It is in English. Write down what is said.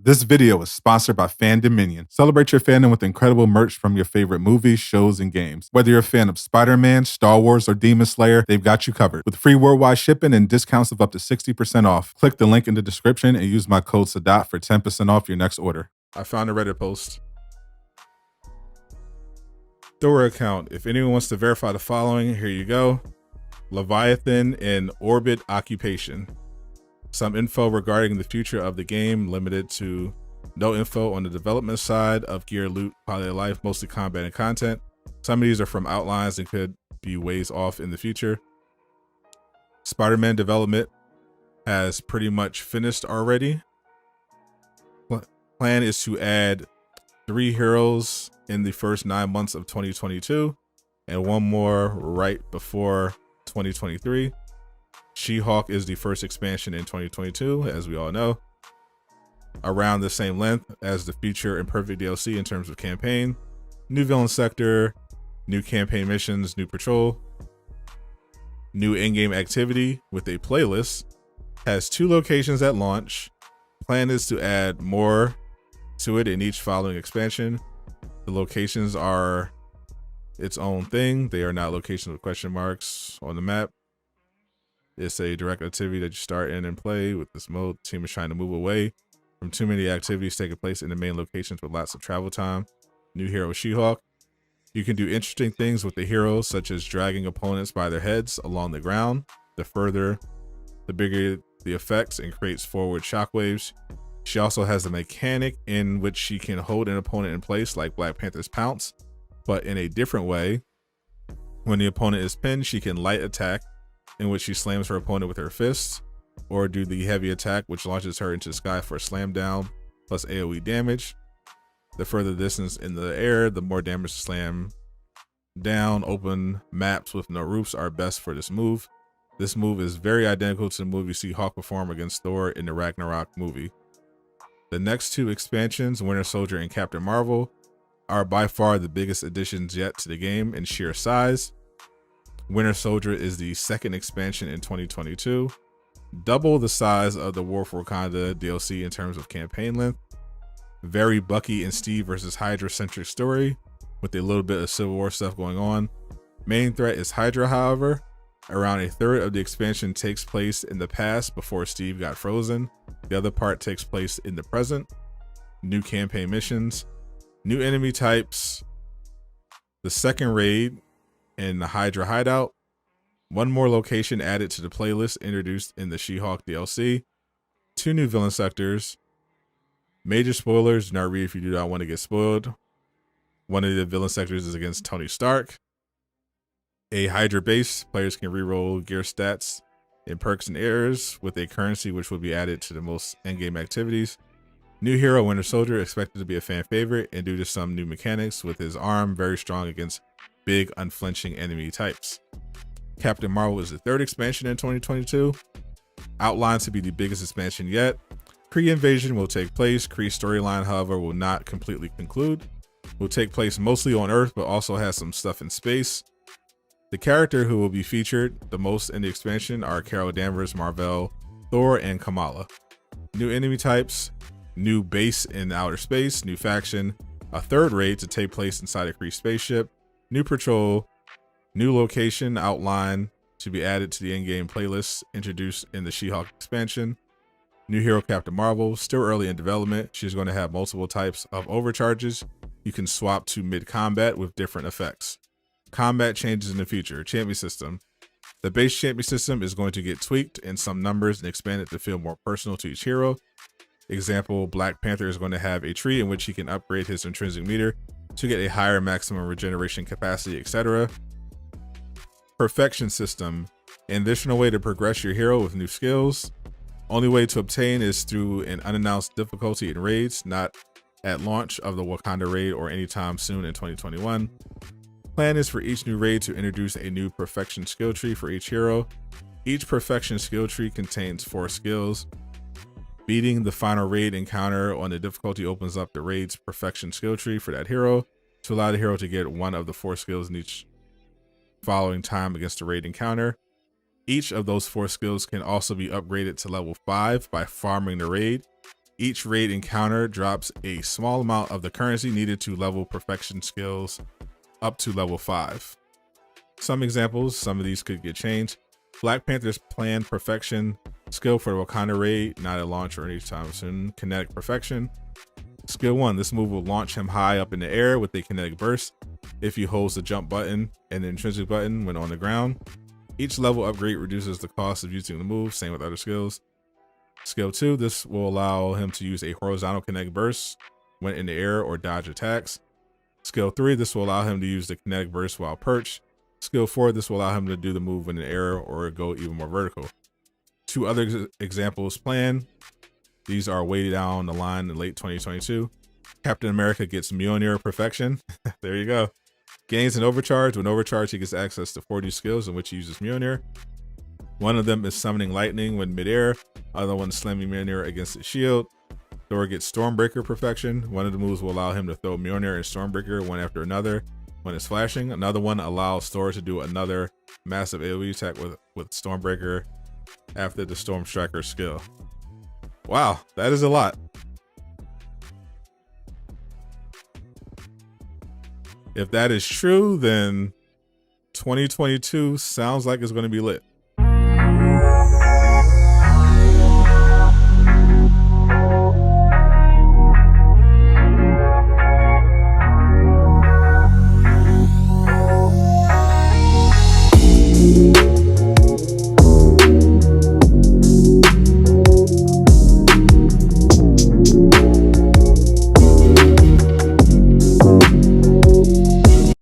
This video is sponsored by Fan Dominion. Celebrate your fandom with incredible merch from your favorite movies, shows, and games. Whether you're a fan of Spider-Man, Star Wars, or Demon Slayer, they've got you covered. With free worldwide shipping and discounts of up to 60% off. Click the link in the description and use my code SADAT for 10% off your next order. I found a Reddit post. Thor account. If anyone wants to verify the following, here you go. Leviathan in orbit occupation. Some info regarding the future of the game, limited to no info on the development side of gear, loot, quality of life, mostly combat and content. Some of these are from outlines and could be ways off in the future. Spider-Man development has pretty much finished already. Plan is to add 3 heroes in the first 9 months of 2022 and 1 more right before 2023. She-Hulk is the first expansion in 2022, as we all know. Around the same length as the Future and Perfect DLC in terms of campaign. New villain sector, new campaign missions, new patrol. New in-game activity with a playlist. Has 2 locations at launch. Plan is to add more to it in each following expansion. The locations are its own thing. They are not locations with question marks on the map. It's a direct activity that you start in and play. With this mode, the team is trying to move away from too many activities taking place in the main locations with lots of travel time. New hero She-Hulk. You can do interesting things with the heroes, such as dragging opponents by their heads along the ground. The bigger the effects, and creates forward shockwaves. She also has a mechanic in which she can hold an opponent in place like Black Panther's Pounce, but in a different way. When the opponent is pinned, she can light attack, in which she slams her opponent with her fists, or do the heavy attack, which launches her into the sky for a slam down plus AoE damage. The further distance in the air, the more damage to slam down. Open maps with no roofs are best for this move. This move is very identical to the move you see Hulk perform against Thor in the Ragnarok movie. The next 2 expansions, Winter Soldier and Captain Marvel, are by far the biggest additions yet to the game in sheer size. Winter Soldier is the 2nd expansion in 2022, double the size of the War for Wakanda DLC in terms of campaign length. Very Bucky and Steve versus Hydra centric story with a little bit of Civil War stuff going on. Main threat is Hydra, however. Around a third of the expansion takes place in the past before Steve got frozen. The other part takes place in the present. New campaign missions, new enemy types, the 2nd raid in the Hydra hideout, 1 more location added to the playlist introduced in the She-Hulk DLC, 2 new villain sectors. Major spoilers, do not read if you do not want to get spoiled. One of the villain sectors is against Tony Stark. A Hydra base, players can reroll gear stats in perks and errors with a currency which will be added to the most endgame activities. New hero Winter Soldier, expected to be a fan favorite and due to some new mechanics with his arm very strong against big unflinching enemy types. Captain Marvel is the 3rd expansion in 2022, outlined to be the biggest expansion yet. Kree invasion will take place. Kree storyline, however, will not completely conclude. Will take place mostly on Earth, but also has some stuff in space. The character who will be featured the most in the expansion are Carol Danvers, Marvel, Thor, and Kamala. New enemy types, new base in outer space, new faction, a 3rd raid to take place inside a Kree spaceship, new patrol, new location outline to be added to the in-game playlist introduced in the She-Hulk expansion. New hero Captain Marvel, still early in development. She's going to have multiple types of overcharges. You can swap to mid-combat with different effects. Combat changes in the future. Champion system. The base champion system is going to get tweaked in some numbers and expanded to feel more personal to each hero. Example, Black Panther is going to have a tree in which he can upgrade his intrinsic meter to get a higher maximum regeneration capacity, etc. Perfection system. An additional way to progress your hero with new skills. Only way to obtain is through an unannounced difficulty in raids, not at launch of the Wakanda raid or anytime soon in 2021. Plan is for each new raid to introduce a new perfection skill tree for each hero. Each perfection skill tree contains 4 skills. Beating the final raid encounter on the difficulty opens up the raid's perfection skill tree for that hero to allow the hero to get 1 of the 4 skills in each following time against the raid encounter. Each of those 4 skills can also be upgraded to level 5 by farming the raid. Each raid encounter drops a small amount of the currency needed to level perfection skills up to level 5. Some examples, some of these could get changed. Black Panther's planned perfection skill for the Wakanda raid, not at launch or anytime soon. Kinetic perfection. Skill 1, this move will launch him high up in the air with a kinetic burst if he holds the jump button and the intrinsic button when on the ground. Each level upgrade reduces the cost of using the move, same with other skills. Skill 2, this will allow him to use a horizontal kinetic burst when in the air or dodge attacks. Skill 3, this will allow him to use the kinetic burst while perched. Skill 4, this will allow him to do the move in the air or go even more vertical. 2 other examples planned. These are way down the line in late 2022. Captain America gets Mjolnir perfection. There you go. Gains an overcharge. When overcharged, he gets access to 40 skills in which he uses Mjolnir. One of them is summoning lightning when midair. Other one slamming Mjolnir against his shield. Thor gets Stormbreaker perfection. One of the moves will allow him to throw Mjolnir and Stormbreaker one after another when it's flashing. Another one allows Thor to do another massive AoE attack with Stormbreaker after the Storm Striker skill. Wow, that is a lot. If that is true, then 2022 sounds like it's going to be lit.